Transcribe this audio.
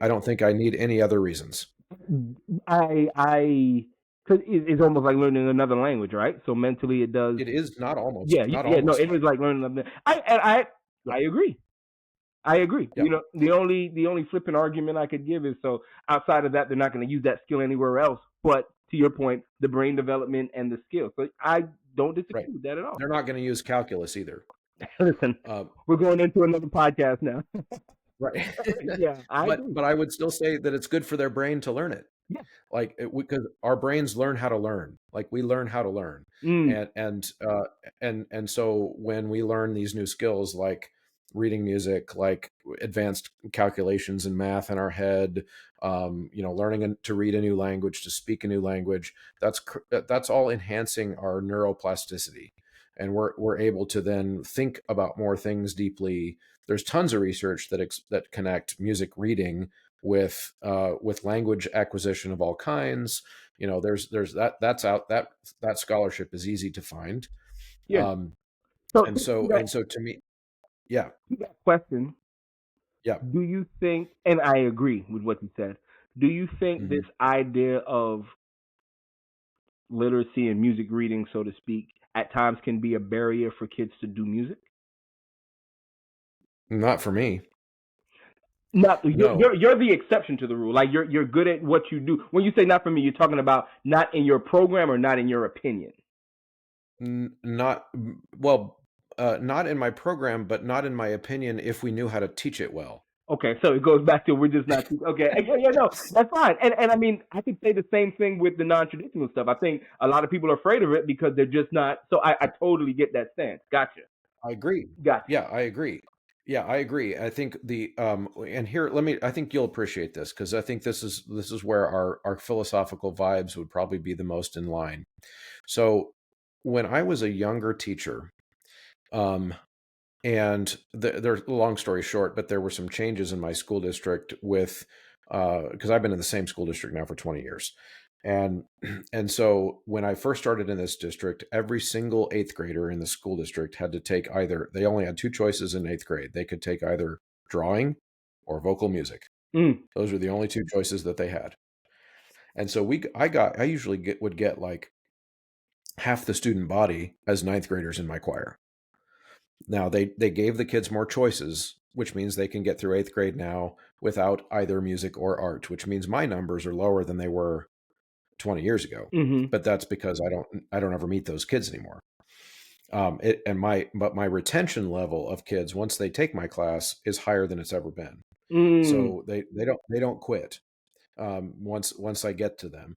I don't think I need any other reasons. I, because it's almost like learning another language, right? So mentally, it does. It is not Yeah, almost, not yeah, no, almost it like. is like learning another. I Yep. agree. I agree. You Yep. know, the only flipping argument I could give is, so outside of that, they're not going to use that skill anywhere else. But to your point, the brain development and the skill. So I don't Right. disagree with that at all. They're not going to use calculus either. Listen, Um, we're going into another podcast now. right. Yeah, I but agree. but I would still say that it's good for their brain to learn it. Yeah. Like because our brains learn how to learn. Like we learn how to learn, Mm, and so when we learn these new skills like reading music, like advanced calculations in math in our head, learning to read a new language, to speak a new language, that's all enhancing our neuroplasticity, and we're able to then think about more things deeply. There's tons of research that connect music reading with language acquisition of all kinds. There's that scholarship is easy to find. yeah. um So and so and so to me, yeah, to that question, yeah. do you think? And I agree with what you said. Do you think this Hmm. idea of literacy and music reading, so to speak, at times can be a barrier for kids to do music? Not for me. Not you're, No. you're you're the exception to the rule. Like you're good at what you do. When you say not for me, you're talking about not in your program or not in your opinion. Not well, not in my program, but not in my opinion if we knew how to teach it well. Okay, so it goes back to we're just not okay. Yeah, yeah, no, that's fine. And I mean, I could say the same thing with the non-traditional stuff. I think a lot of people are afraid of it because they're just not. So I totally get that stance. Gotcha, I agree. gotcha. Yeah, I agree. Yeah, I agree. I think and here, I think you'll appreciate this because I think this is where our philosophical vibes would probably be the most in line. So when I was a younger teacher, um, and there's a long story short, but there were some changes in my school district with because I've been in the same school district now for 20 years. And and so when I first started in this district, every single eighth grader in the school district had to take they only had two choices in eighth grade. They could take either drawing or vocal music. Mm, Those were the only two choices that they had. And so I usually would get like half the student body as ninth graders in my choir. Now they gave the kids more choices, which means they can get through eighth grade now without either music or art, which means my numbers are lower than they were 20 years ago. mm-hmm. But that's because I don't ever meet those kids anymore. But my retention level of kids once they take my class is higher than it's ever been. Mm, So they don't quit once I get to them.